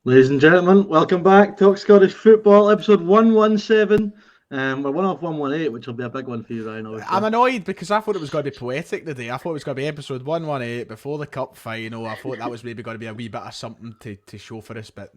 Ladies and gentlemen, welcome back. Talk Scottish Football, episode 117. We're one off 118, which will be a big one for you, Ryan, obviously. I'm annoyed because I thought it was going to be poetic today. I thought it was going to be episode 118 before the cup final. I thought that was maybe going to be a wee bit of something to show for us, but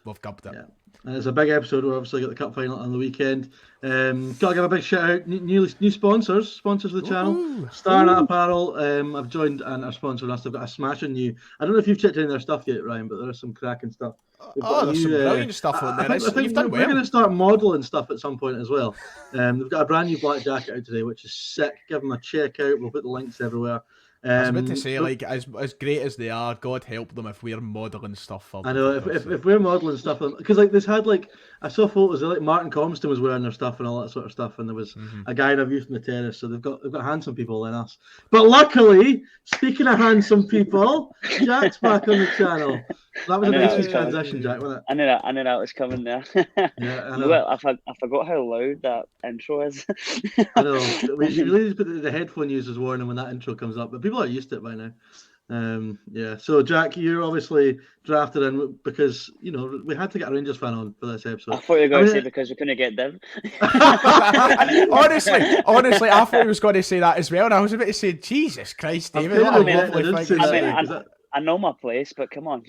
we've gubbed it. Yeah. And it's a big episode. We've obviously got the cup final on the weekend. Got to give a big shout out. New sponsors of the channel. Ooh. Starnut Apparel. I've joined and are sponsoring us. They've got a smashing new. I don't know if you've checked any of their stuff yet, Ryan, but there is some cracking stuff. There's some brilliant stuff on there. I think you've done we're well. going to start modelling stuff at some point as well. They've got a brand new black jacket out today, which is sick. Give them a check out. We'll put the links everywhere. I was about to say, like, as great as they are, God help them if we're modelling stuff for them. I know, if we're modelling stuff, because like this had like, I saw photos of like Martin Compston was wearing their stuff and all that sort of stuff, and there was a guy in a view from the terrace, so they've got handsome people in us. But luckily, speaking of handsome people, Jack's back on the channel. That was a nice transition, Jack, wasn't it? I knew that was coming there. Yeah, I know. Well, I forgot how loud that intro is. I know. We should really put the headphone users warning when that intro comes up, but people are used to it by now. Yeah. So, Jack, you're obviously drafted in because we had to get a Rangers fan on for this episode. I thought you were going to say because we couldn't get Div. honestly, I thought he was going to say that as well, and I was about to say, Jesus Christ, David. I know my place, but come on.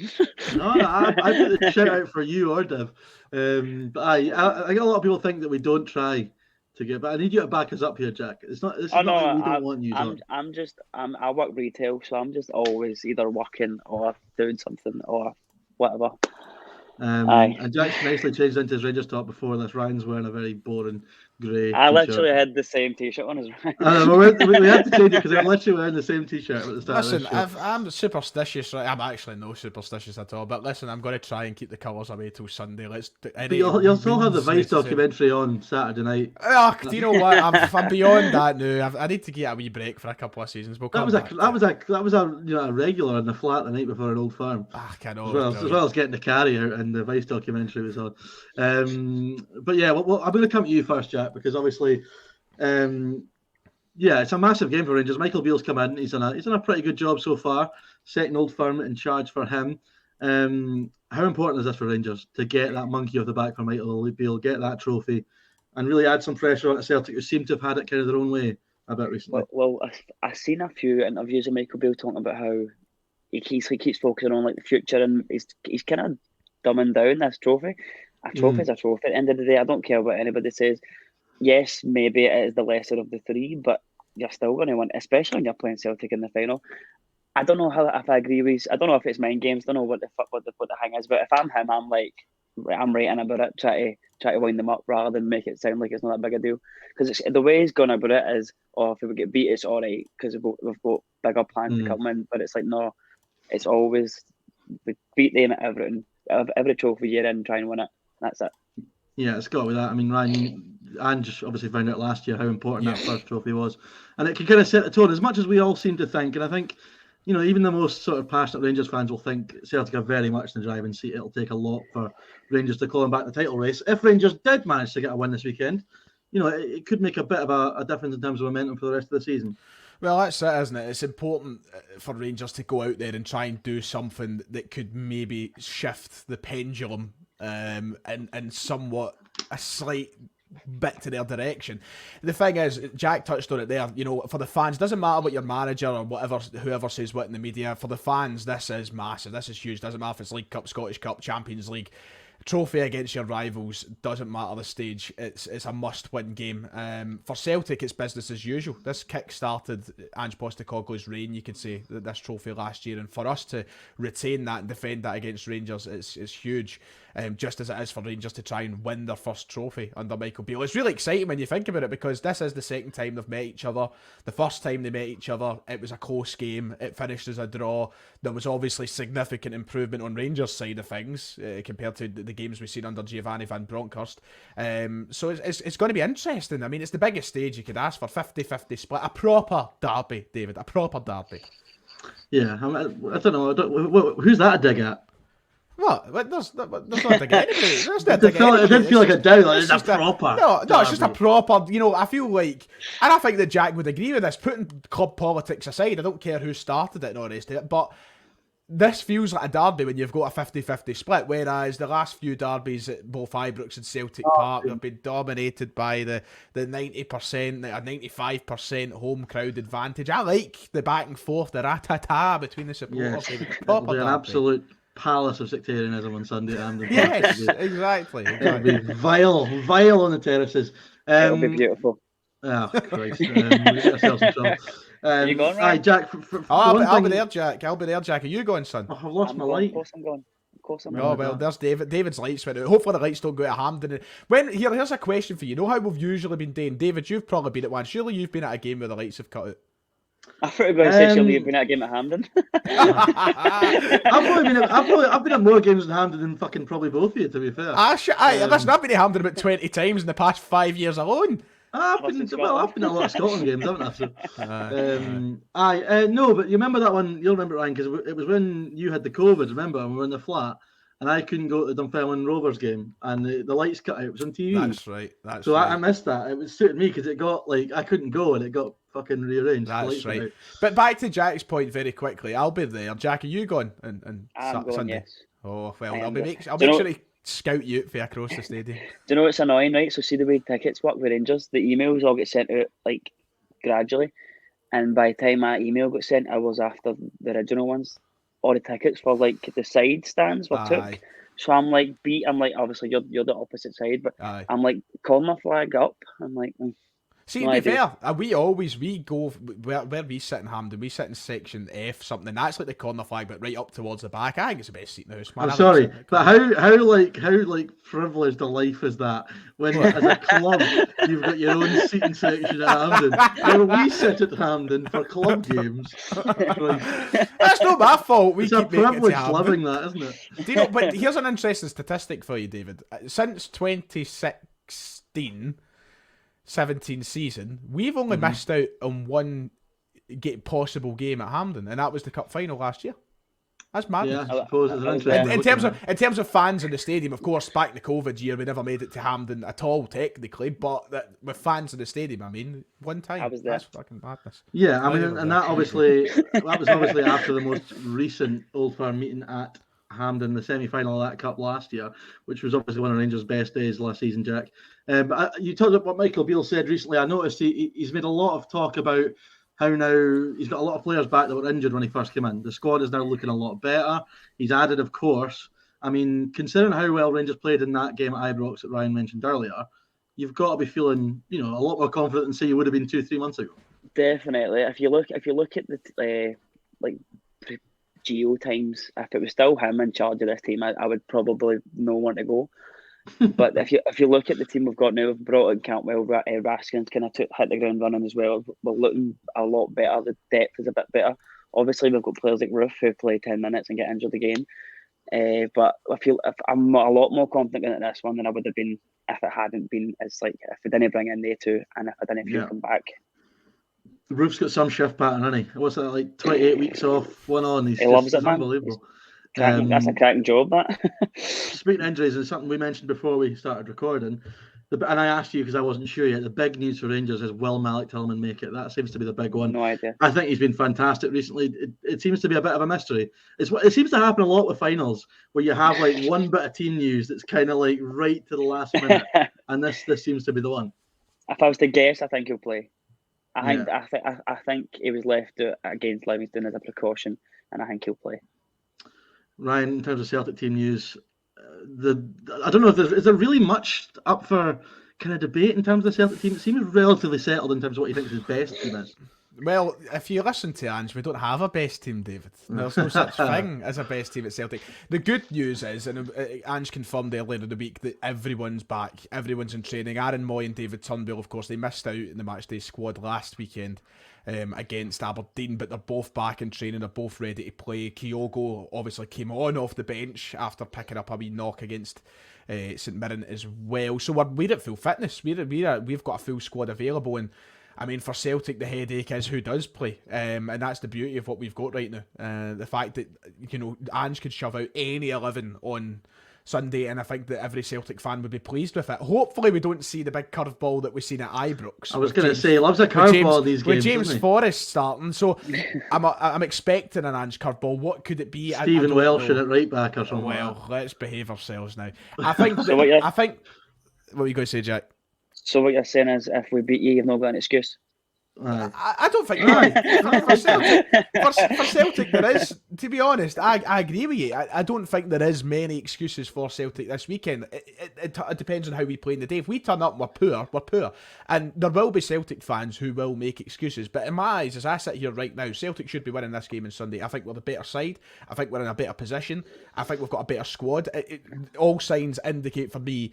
No, I put the shout out for you or Div. But I get a lot of people think that we don't try to get, but I need you to back us up here, Jack. It's not. This is not we don't want you. I work retail, so I'm just always either working or doing something or whatever. And Jack's nicely changed into his Rangers top before this. Ryan's wearing a very boring grey. I literally had the same T-shirt on as Ryan. We had to change it because I'm literally wearing the same T-shirt at the start. Listen, of this show. I'm superstitious, right? I'm actually no superstitious at all. But listen, I'm going to try and keep the colours away till Sunday. You'll still have the Vice documentary on Saturday night. Do you know what? I'm beyond that now. I need to get a wee break for a couple of seasons. That was a regular in the flat the night before an Old Firm. As well as getting the carrier and the Vice documentary was on. But yeah, I'm going to come to you first, Jack, because obviously, it's a massive game for Rangers. Michael Beale's come in. He's done a pretty good job so far. Setting Old Firm in charge for him. How important is this for Rangers to get that monkey off the back for Michael Beale, get that trophy, and really add some pressure on Celtic, who seem to have had it kind of their own way a bit recently? Well, I've seen a few interviews of Michael Beale talking about how he keeps focusing on like the future, and he's kind of dumbing down this trophy. A trophy is a trophy. At the end of the day, I don't care what anybody says. Yes, maybe it is the lesser of the three, but you're still going to win, especially when you're playing Celtic in the final. I don't know if I agree with. I don't know if it's mind games. I don't know what the hang is. But if I'm him, I'm like, I'm writing about it, try to wind them up rather than make it sound like it's not that big a deal. Because the way he's gone about it is, if we get beat, it's all right because we've got bigger plans to come in. But it's like, no, it's always we beat them at everything. Every trophy you're in, try and win it. That's it. Yeah, it's got with that. I mean, Ryan, and just obviously found out last year how important that first trophy was, and it can kind of set the tone as much as we all seem to think. And I think, even the most sort of passionate Rangers fans will think Celtic are very much in the driving seat. It'll take a lot for Rangers to claw back the title race. If Rangers did manage to get a win this weekend, it could make a bit of a difference in terms of momentum for the rest of the season. Well, that's it, isn't it? It's important for Rangers to go out there and try and do something that could maybe shift the pendulum and somewhat a slight bit to their direction. The thing is, Jack touched on it there, for the fans, it doesn't matter what your manager or whoever says what in the media, for the fans, this is massive, this is huge. Doesn't matter if it's League Cup, Scottish Cup, Champions League. Trophy against your rivals, doesn't matter the stage, it's a must-win game. For Celtic, it's business as usual. This kick-started Ange Postecoglou's reign, you could say, this trophy last year, and for us to retain that and defend that against Rangers, it's huge. Just as it is for Rangers to try and win their first trophy under Michael Beale. It's really exciting when you think about it, because this is the second time they've met each other. The first time they met each other, it was a close game. It finished as a draw. There was obviously significant improvement on Rangers' side of things compared to the games we've seen under Giovanni van Bronckhorst. So it's going to be interesting. I mean, it's the biggest stage you could ask for, 50-50 split. A proper derby, David, a proper derby. Yeah, I don't know. Who's that a dig at? What? There's not a dig at anybody. It didn't feel like a dig. Like, it's a proper. No, it's just a proper. I feel like, and I think that Jack would agree with this. Putting club politics aside, I don't care who started it and all the rest of it, but this feels like a derby when you've got a 50-50 split, whereas the last few derbies at both Ibrox and Celtic Park have been dominated by the 90%, a 95% home crowd advantage. I like the back and forth, the rat-a-ta between the supporters. Yes, it'll be an absolute palace of sectarianism on Sunday at Hampden. Yes, exactly. It'll be vile on the terraces. It'll be beautiful. Oh, Christ. We get ourselves in trouble. Are you going, Ryan? Aye, Jack. I'll be there, Jack. I'll be there, Jack. Are you going, son? Oh, I've lost my Going. light. Of course I'm going. Of course I'm Oh, going. well, there's David. David's lights went out. Hopefully the lights don't go to Hampden. Here's a question for you. You know how we've usually been doing? David, you've probably been at one. Surely you've been at a game where the lights have cut out. I thought you were going to say surely you've been at a game at Hampden. I've been at more games in Hampden than fucking probably both of you, to be fair. Listen, I've been to Hampden about 20 times in the past 5 years alone. I've been at a lot of Scotland games, haven't I? So, no, but you remember that one? You'll remember, Ryan, because it was when you had the COVID. Remember, and we were in the flat, and I couldn't go to the Dunfermline Rovers game, and the lights cut out. It was on TV. That's right. So I missed that. It was suited me because it got I couldn't go, and it got fucking rearranged. That's right. But back to Jack's point very quickly. I'll be there. Jack, are you going? And I'm going, Sunday? yes. Oh well, I'll make sure to scout you out for across the stadium. Do you know what's annoying, right? So see the way tickets work with Rangers, the emails all get sent out gradually, and by the time my email got sent, I was after the original ones. All the tickets for the side stands were took. So I'm obviously you're the opposite side, but I'm calling my flag up. I'm like. See, to be fair, we go where we sit in Hampden. We sit in section F something. That's like the corner flag, but right up towards the back. I think it's the best seat in the house, man. I'm sorry, but how privileged a life is that when as a club you've got your own seating section at Hampden, where we sit at Hampden for club games. That's not my fault. It's a privilege living that, isn't it? Do you know? But here's an interesting statistic for you, David. Since 2016. 17 season, we've only missed out on one possible game at Hampden, and that was the cup final last year. That's madness. Yeah, I suppose it's interesting. In terms of fans in the stadium, of course, back in the COVID year, we never made it to Hampden at all, technically. But with fans in the stadium, I mean, one time, that's fucking madness. Yeah, I mean, and that was obviously after the most recent Old Firm meeting at Hampden, the semi-final of that cup last year, which was obviously one of Rangers' best days last season, Jack. But you talked about what Michael Beale said recently. I noticed he's made a lot of talk about how now he's got a lot of players back that were injured when he first came in. The squad is now looking a lot better. He's added, of course. I mean, considering how well Rangers played in that game at Ibrox that Ryan mentioned earlier, you've got to be feeling, a lot more confident than say you would have been 2-3 months ago. Definitely. If you look at the Geo times, if it was still him in charge of this team, I would probably not want to go. But if you look at the team we've got now, we've brought in Cantwell, Raskin's kind of hit the ground running as well. We're looking a lot better. The depth is a bit better. Obviously, we've got players like Roof who play 10 minutes and get injured again. But if I'm a lot more confident in this one than I would have been if it hadn't been. It's if we didn't bring in they two, and if I didn't feel come back. The Roof's got some shift pattern, hasn't he? What's that, 28 weeks off, one on? He loves it, man. Unbelievable. That's a cracking job, that. Speaking of injuries, it's something we mentioned before we started recording. And I asked you because I wasn't sure yet. The big news for Rangers is, will Malik Tillman make it? That seems to be the big one. No idea. I think he's been fantastic recently. It seems to be a bit of a mystery. It seems to happen a lot with finals where you have one bit of team news that's kind of right to the last minute, and this seems to be the one. If I was to guess, I think he'll play. I think he was left against Livingston as a precaution, and I think he'll play. Ryan, in terms of Celtic team news, I don't know if is there really much up for kind of debate in terms of the Celtic team. It seems relatively settled in terms of what you think his best team is. Well, if you listen to Ange, we don't have a best team, David. There's no such thing as a best team at Celtic. The good news is, and Ange confirmed earlier in the week, that everyone's back, everyone's in training. Aaron Moy and David Turnbull, of course, they missed out in the matchday squad last weekend against Aberdeen, but they're both back in training, they're both ready to play. Kyogo obviously came on off the bench after picking up a wee knock against St Mirren as well. So we're at full fitness. We've got a full squad available, and I mean, for Celtic, the headache is who does play, and that's the beauty of what we've got right now. The fact that Ange could shove out any 11 on Sunday, and I think that every Celtic fan would be pleased with it. Hopefully we don't see the big curveball that we've seen at Ibrox. I was going to say, he loves a curveball these games, with James Forrest starting, so I'm expecting an Ange curveball. What could it be? Stephen Welsh at right back or something. Well, let's behave ourselves now. I think. What were you going to say, Jack? So what you're saying is, if we beat you, you've not got an excuse. I don't think for Celtic there is, to be honest. I agree with you. I don't think there is many excuses for Celtic this weekend. It depends on how we play in the day. If we turn up and we're poor, and there will be Celtic fans who will make excuses, but in my eyes, as I sit here right now, Celtic should be winning this game on Sunday. I think we're the better side. I think we're in a better position. I think we've got a better squad. All signs indicate for me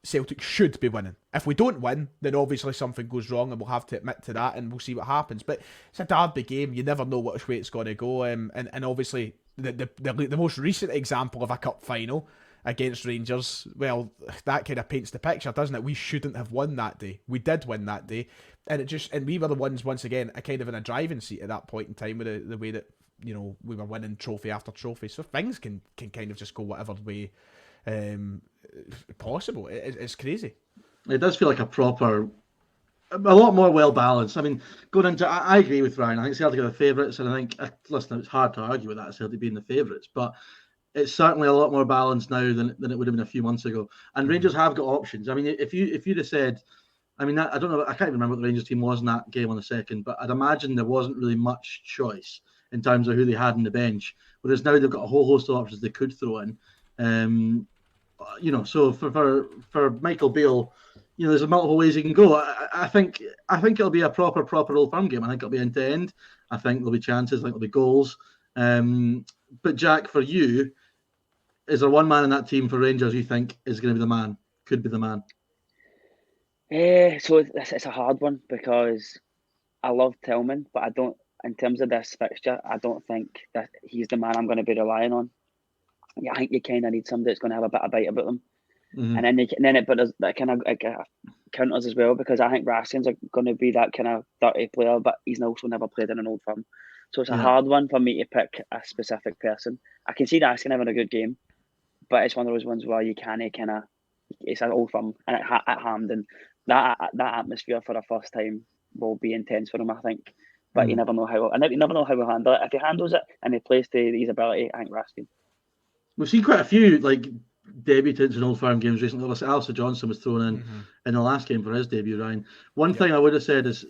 Celtic should be winning. If we don't win, then obviously something goes wrong and we'll have to admit to that and we'll see what happens. But it's a derby game. You never know which way it's going to go. And obviously the most recent example of a cup final against Rangers, well, that kind of paints the picture, doesn't it? We shouldn't have won that day. We did win that day. And we were the ones, once again, kind of in a driving seat at that point in time with the way that, we were winning trophy after trophy. So things can kind of just go whatever way possible. It's crazy. It does feel like a lot more well balanced. I mean, going into, I agree with Ryan. I think Celtic are the favourites, and I think, listen, it's hard to argue with that, Celtic being the favourites, but it's certainly a lot more balanced now than it would have been a few months ago. And Rangers have got options. I mean, if you'd have said, I mean, I don't know, I can't even remember what the Rangers team was in that game on the second, but I'd imagine there wasn't really much choice in terms of who they had on the bench. Whereas now they've got a whole host of options they could throw in. So for Michael Beale, there's multiple ways he can go. I think it'll be a proper Old Firm game. I think it'll be end to end. I think there'll be chances. I think there'll be goals. But Jack, for you, is there one man in that team for Rangers you think is going to be the man? Could be the man? So it's a hard one because I love Tillman, but I don't. In terms of this fixture, I don't think that he's the man I'm going to be relying on. Yeah, I think you kind of need somebody that's going to have a bit of bite about them, but that kind of counters as well, because I think Raskin's going to be that kind of dirty player, but he's also never played in an Old Firm, so it's a hard one for me to pick a specific person. I can see Raskin having a good game, but it's one of those ones where you can't it's an Old Firm and at hand, and that atmosphere for the first time will be intense for him, I think. But you never know how. You never know how he'll handle it. If he handles it and he plays to his ability, I think Raskin. We've seen quite a few debutants in Old Firm games recently. Alistair Johnson was thrown in the last game for his debut, Ryan. One thing I would have said is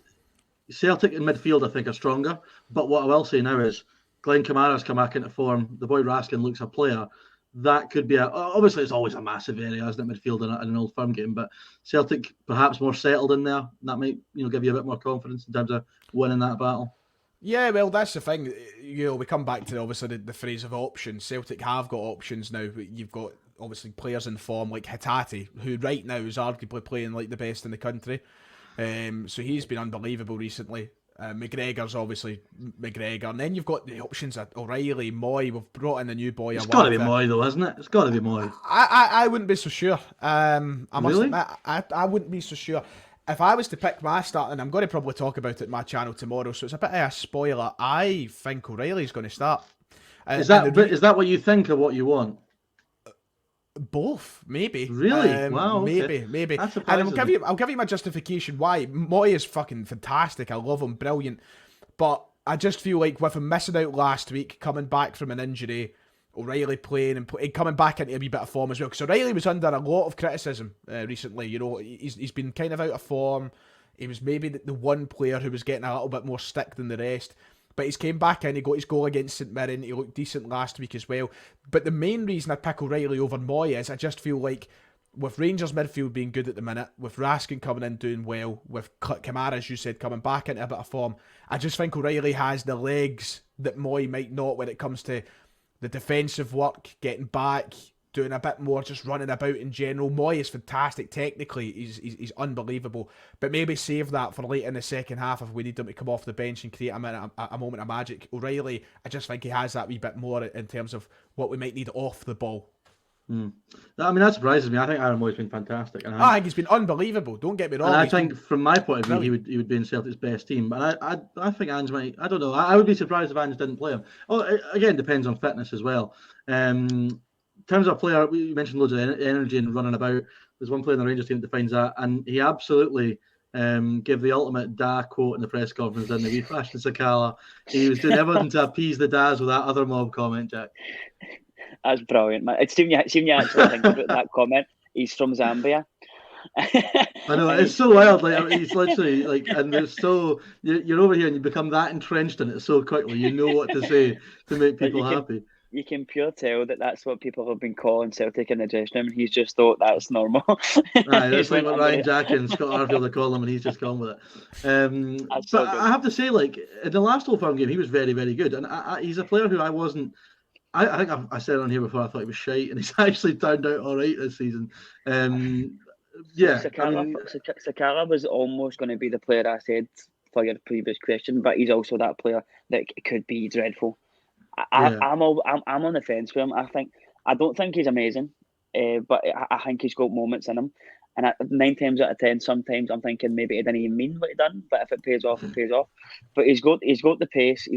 Celtic in midfield, I think, are stronger. But what I will say now is Glenn Kamara's come back into form. The boy Raskin looks a player. That could be obviously it's always a massive area, isn't it, midfield in an Old Firm game. But Celtic perhaps more settled in there. That might give you a bit more confidence in terms of winning that battle. Yeah, well, that's the thing. We come back to obviously the phrase of options. Celtic have got options now. You've got obviously players in form like Hatate, who right now is arguably playing like the best in the country. So he's been unbelievable recently. McGregor's obviously McGregor, and then you've got the options at O'Reilly, Moy. We've brought in a new boy. It's got to be Moy, though, isn't it? It's got to be Moy. I wouldn't be so sure. I must really? admit, I wouldn't be so sure. If I was to pick my start, and I'm going to probably talk about it in my channel tomorrow, so it's a bit of a spoiler, I think O'Reilly's going to start. Is that what you think or what you want? Both, maybe. Really? Wow. Okay. Maybe. That's and surprising. I'll give you my justification why. Moy is fucking fantastic. I love him, brilliant. But I just feel like with him missing out last week, coming back from an injury, O'Reilly playing and coming back into a wee bit of form as well. Because O'Reilly was under a lot of criticism recently. He's been kind of out of form. He was maybe the one player who was getting a little bit more stick than the rest. But he's came back in, he got his goal against St Mirren, he looked decent last week as well. But the main reason I pick O'Reilly over Moy is I just feel like with Rangers midfield being good at the minute, with Raskin coming in doing well, with Kamara, as you said, coming back into a bit of form, I just think O'Reilly has the legs that Moy might not when it comes to the defensive work, getting back, doing a bit more, just running about in general. Moy is fantastic technically, he's unbelievable, but maybe save that for late in the second half if we need him to come off the bench and create a moment of magic. O'Reilly, I just think he has that wee bit more in terms of what we might need off the ball. I mean, that surprises me. I think Aaron Moy's been fantastic. And I think he's been unbelievable, don't get me wrong. And I think from my point of view, he would be in Celtic's best team. But I think Ange might, I don't know, I would be surprised if Ange didn't play him. Oh, again, depends on fitness as well. terms of player, you mentioned loads of energy and running about. There's one player in the Rangers team that defines that, and he absolutely gave the ultimate da quote in the press conference, didn't he? We flashed Sakala. He was doing everything to appease the Daz with that other mob comment, Jack. That's brilliant, man. It's seeing you actually think about that comment. He's from Zambia. I know, it's so wild. Like, he's literally like, and there's so you're over here and you become that entrenched in it so quickly. You know what to say to make people happy. You can pure tell that that's what people have been calling Celtic in the dressing room, and he's just thought that's normal. That's like what Ryan Jack and Scott Arfield are calling him, and he's just gone with it. But so I have to say, like, in the last Old Firm game, he was very, very good, and he's a player who I wasn't. I think I said on here before I thought he was shite, and he's actually turned out all right this season. Sakala was almost going to be the player I said for your previous question, but he's also that player that could be dreadful. I'm on the fence with him. I don't think he's amazing, but I think he's got moments in him. And 9 times out of 10, sometimes I'm thinking maybe he didn't even mean what he done. But if it pays off, it pays off. But he's got the pace.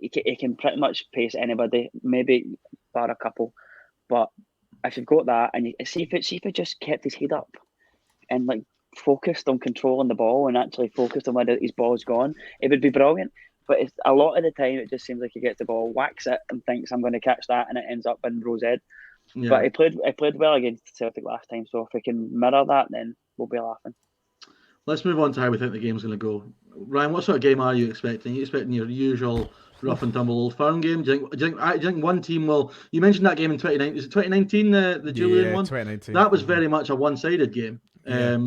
He can pretty much pace anybody, maybe bar a couple. But if you've got that, and see if he just kept his head up and like focused on controlling the ball and actually focused on where his ball's gone, it would be brilliant. But a lot of the time, it just seems like he gets the ball, whacks it, and thinks I'm going to catch that, and it ends up in Rose Ed. Yeah. But he played well against Celtic last time, so if we can mirror that, then we'll be laughing. Let's move on to how we think the game's going to go. Ryan, what sort of game are you expecting? Are you expecting your usual rough and tumble Old Firm game? Do you think one team will? You mentioned that game in 2019. Is it 2019 the Julian one? 2019. That was very much a one-sided game. Yeah.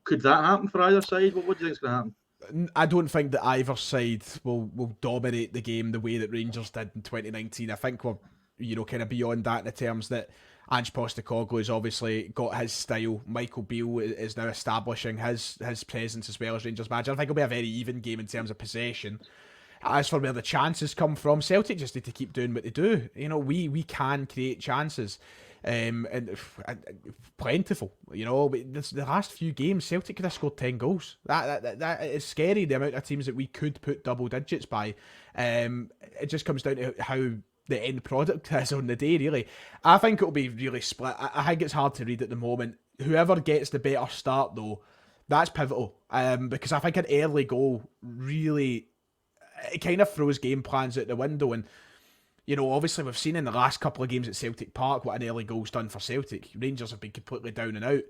Could that happen for either side? What do you think is going to happen? I don't think that either side will dominate the game the way that Rangers did in 2019. I think we're kind of beyond that in the terms that Ange Postecoglou has obviously got his style. Michael Beale is now establishing his presence as well as Rangers manager. I think it'll be a very even game in terms of possession. As for where the chances come from, Celtic just need to keep doing what they do. We can create chances. And plentiful, the last few games Celtic could have scored 10 goals. That is scary, the amount of teams that we could put double digits by. It just comes down to how the end product is on the day, really. I think it'll be really split. I think it's hard to read at the moment. Whoever gets the better start, though, that's pivotal, because I think an early goal really, it kind of throws game plans out the window. And obviously we've seen in the last couple of games at Celtic Park what an early goal's done for Celtic. Rangers have been completely down and out.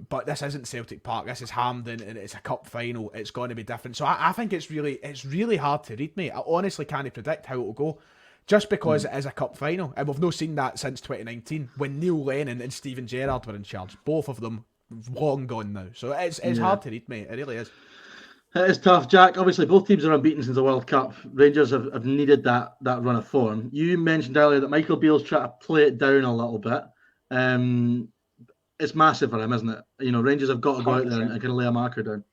But this isn't Celtic Park. This is Hampden, and it's a cup final. It's going to be different. So I think it's really hard to read, mate. I honestly can't predict how it'll go, just because it is a cup final, and we've not seen that since 2019 when Neil Lennon and Steven Gerrard were in charge. Both of them long gone now. So it's hard to read, mate. It really is. It is tough, Jack. Obviously, both teams are unbeaten since the World Cup. Rangers have needed that run of form. You mentioned earlier that Michael Beale's trying to play it down a little bit. It's massive for him, isn't it? Rangers have got to go 100%. Out there and kind of lay a marker down.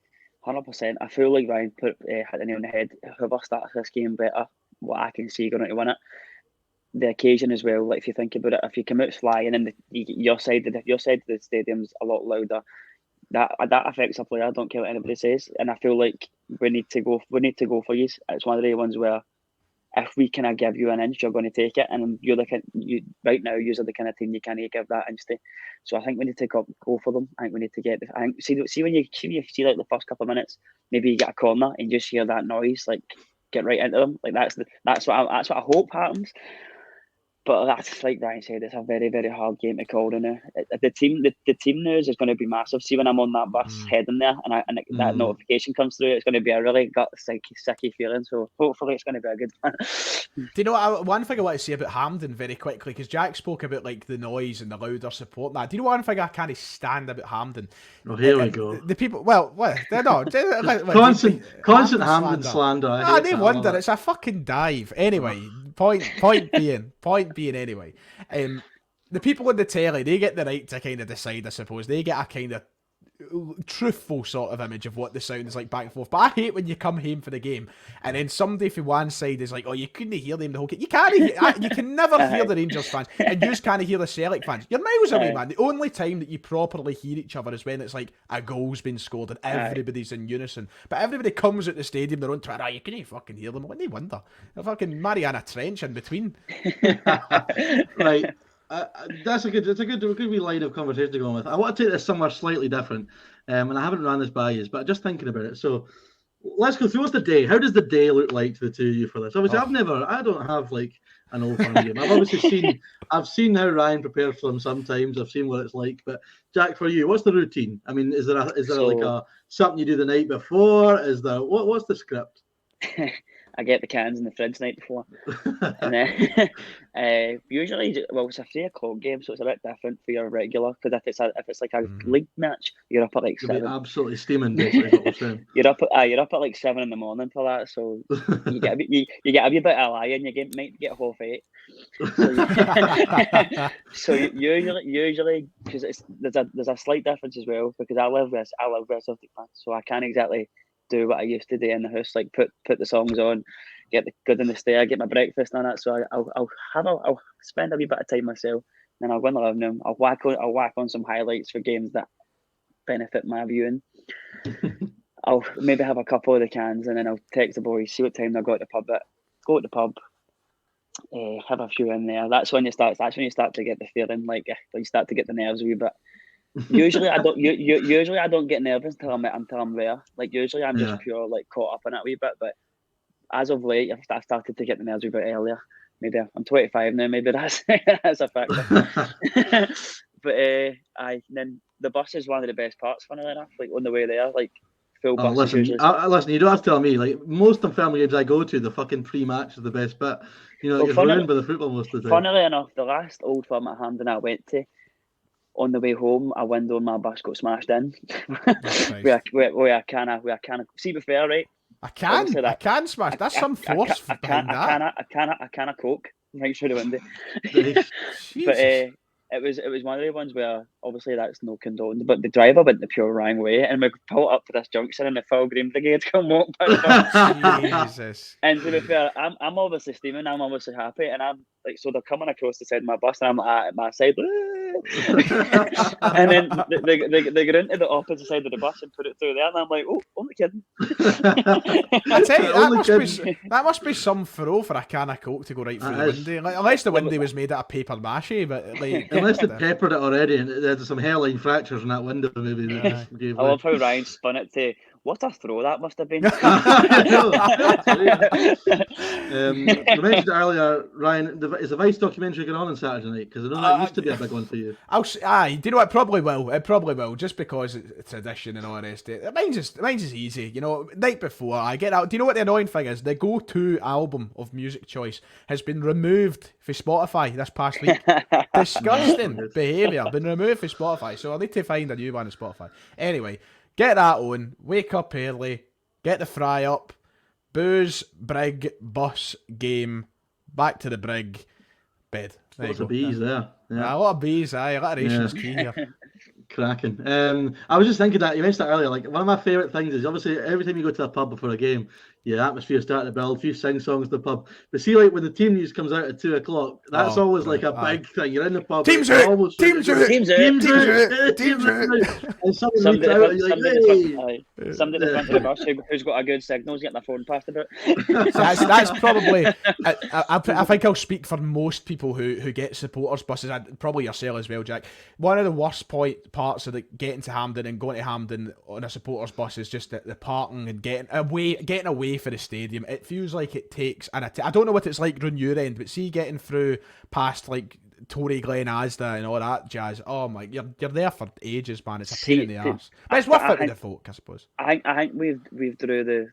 100%. I feel like Ryan hit the nail on the head. Whoever starts this game better, what I can see going to win it. The occasion as well. Like if you think about it, if you come out flying and your side of the stadium's a lot louder, that affects a player. I don't care what anybody says, and I feel like we need to go for you. It's one of the ones where if we can give you an inch, you're going to take it, and you're right now. You're the kind of team you can't give that inch to. So I think we need to go for them. I think we need to get. I think see when you see like the first couple of minutes, maybe you get a corner and just hear that noise, like get right into them. Like that's what I hope happens. But that's like Ryan said, it's a very, very hard game to call now. The team news is going to be massive. See when I'm on that bus heading there, and that notification comes through, it's going to be a really sicky feeling. So hopefully it's going to be a good one. Do you know one thing I want to say about Hampden very quickly, because Jack spoke about like the noise and the louder support. Now, do you know one thing I can't stand about Hampden? Oh, here we go. The people, they're not constant Hampden slander. No wonder it's a fucking dive. Anyway, point being. Anyway, the people on the telly, they get the right to kind of decide, I suppose. They get a kind of truthful sort of image of what the sound is like back and forth. But I hate when you come home for the game and then somebody from one side is like, oh, you couldn't hear them the whole game. You can't hear, you can never hear the Rangers fans, and you just can't hear the Celtic fans. You're miles away, man. The only time that you properly hear each other is when it's like a goal's been scored and everybody's in unison. But everybody comes at the stadium, they're on Twitter, you couldn't fucking hear them. When they wonder, they're fucking Mariana Trench in between. Right. That's a good wee line of conversation to go on with. I want to take this somewhere slightly different, and I haven't ran this by you, but just thinking about it. So let's go through. What's the day? How does the day look like to the two of you for this? Obviously, I don't have like an old firm game. I've obviously seen how Ryan prepares for them sometimes. I've seen what it's like. But Jack, for you, what's the routine? I mean, is there like a something you do the night before? Is there what's the script? I get the cans in the fridge the night before, and then usually, it's a 3 o'clock game, so it's a bit different for your regular. Because if it's like a league match, you're up at like 7. You'll be absolutely steaming. Basically, what we're saying. You're up at like 7 in the morning for that, so you get a wee bit of a lie in. You might get 8:30. So usually because there's a slight difference as well, because I live with a Celtic fan, so I can't exactly do what I used to do in the house, like put the songs on, get the good in the stair, get my breakfast on it. So I'll spend a wee bit of time myself, then I'll go in the living room. I'll whack on some highlights for games that benefit my viewing. I'll maybe have a couple of the cans, and then I'll text the boys, see what time they'll go to the pub at. Go to the pub, have a few in there. That's when you start to get the feeling, like you start to get the nerves a wee bit. Usually I don't. Usually I don't get nervous until I'm there. Like usually I'm just pure like caught up in it a wee bit. But as of late, I've started to get the nerves a bit earlier. Maybe I'm 25 now. Maybe that's a factor. But then the bus is one of the best parts. Funnily enough, like on the way there, like full bus. Listen, you don't have to tell me. Like most of the family games I go to, the fucking pre-match is the best bit. You know, it's ruined by the football most of the time. Funnily enough, the last Old Firm at Hampden I went to, on the way home, a window in my bus got smashed in. Nice. where I kind of see be fair, right? I can smash. That's some force behind that. I can of coke right through the window. But it was one of the ones where obviously that's no condoned, but the driver went the pure wrong way, and we pulled up to this junction, and the full Green Brigade come walk back. Jesus. And to be fair, I'm obviously steaming, I'm obviously happy, and I'm like, so they're coming across the side of my bus, and I'm at my side, and then they get into the opposite side of the bus and put it through there, and I'm like, oh, only kidding. I tell you, that must be some throw for a can of coke to go right through the window. Like, unless the window was made out of paper mache, but like, unless they peppered it already and there's some hairline fractures in that window, maybe. I love how Ryan spun it to, what a throw that must have been. You mentioned earlier, Ryan, is the Vice documentary going on Saturday night? Because I know that used to be a big one for you. Do you know what? It probably will, just because it's tradition and all the rest of it. Mine's is easy, you know. Night before I get out. Do you know what the annoying thing is? The go-to album of music choice has been removed for Spotify this past week. Disgusting behaviour. Been removed for Spotify, so I need to find a new one on Spotify. Anyway, get that on. Wake up early. Get the fry up. Booze, brig, bus, game. Back to the brig. Bed. Lots of bees there. Yeah, a lot of bees, alliteration's key here. Cracking. I was just thinking that you mentioned that earlier. Like, one of my favourite things is obviously every time you go to a pub before a game, atmosphere starting to build, a few sing songs to the pub. But see, like when the team news comes out at 2:00, that's always like a big thing. You're in the pub. Teams out. And somebody out, you're like, hey. Somebody at the front of the bus who's got a good signal's getting their phone passed about. That's probably. I think I'll speak for most people who get supporters buses, and probably yourself as well, Jack. One of the worst parts of getting to Hampden and going to Hampden on a supporters bus is just the parking and getting away for the stadium. It feels like it takes, and I don't know what it's like on your end, but see getting through past like Tory Glen Asda and all that jazz. Oh my, you're there for ages, man. It's a pain in the arse, but it's worth it to the folk, I suppose. I think we've drew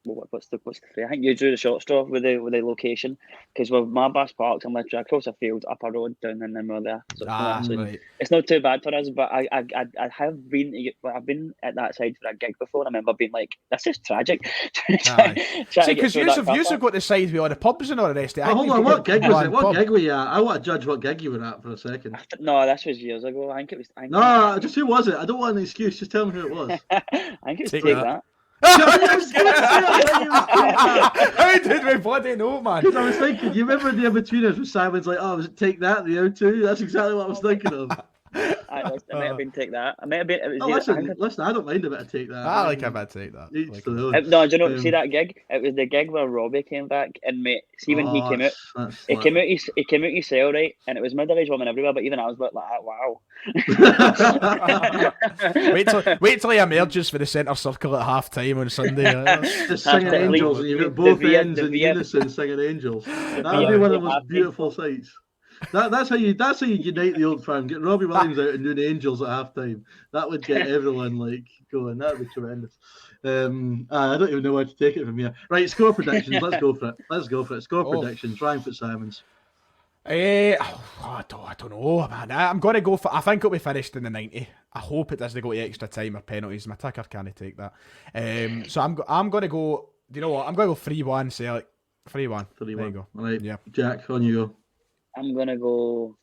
what's the phrase? I think you drew the short straw with the location, because with my bus parks, I'm literally across a field, up a road, down, and then we're there. So it's not too bad for us. But I've been at that side for a gig before. I remember being like, this is tragic. See, because you've got the side with all the pubs and all the rest of it. Hold on, what gig was it? What gig were you at? I want to judge what gig you were at for a second. No, this was years ago. I think it was. Just who was it? I don't want an excuse. Just tell me who it was. I think it was Take That. How did we bloody know, man? Because I was thinking, you remember the in-betweeners where Simon's like, oh, was it Take That, the O2? That's exactly what I was thinking of. I might have been take that. I might have been. It was Oh, either, listen, I don't mind a bit of take that. I like a bit take that. Each Like to a their bit. own. no, do you know? See that gig? It was the gig where Robbie came back, and mate, see when he came out, That's he came out his cell, right, and it was middle-aged women everywhere, but even I was like, wow. Wait till he emerges for the centre circle at half time on Sunday. Just singing Hashtag angels, and you've got both ends in unison singing angels. That would be one of the most beautiful sights. That's how you unite the old firm. Get Robbie Williams out and doing angels at halftime. That would get everyone like going. That would be tremendous. I don't even know where to take it from here. Right, score predictions. Let's go for it. Score predictions. Ryan Fitzsimons. I don't know, man. I'm going to go for. I think it'll be finished in the 90. I hope it doesn't go to extra time or penalties. My ticker can't take that. So I'm going to go. Do you know what? I'm going to go 3-1. Celtic. 3-1. 3-1. There you go. All right. Yeah. Jack, on you go. I'm gonna go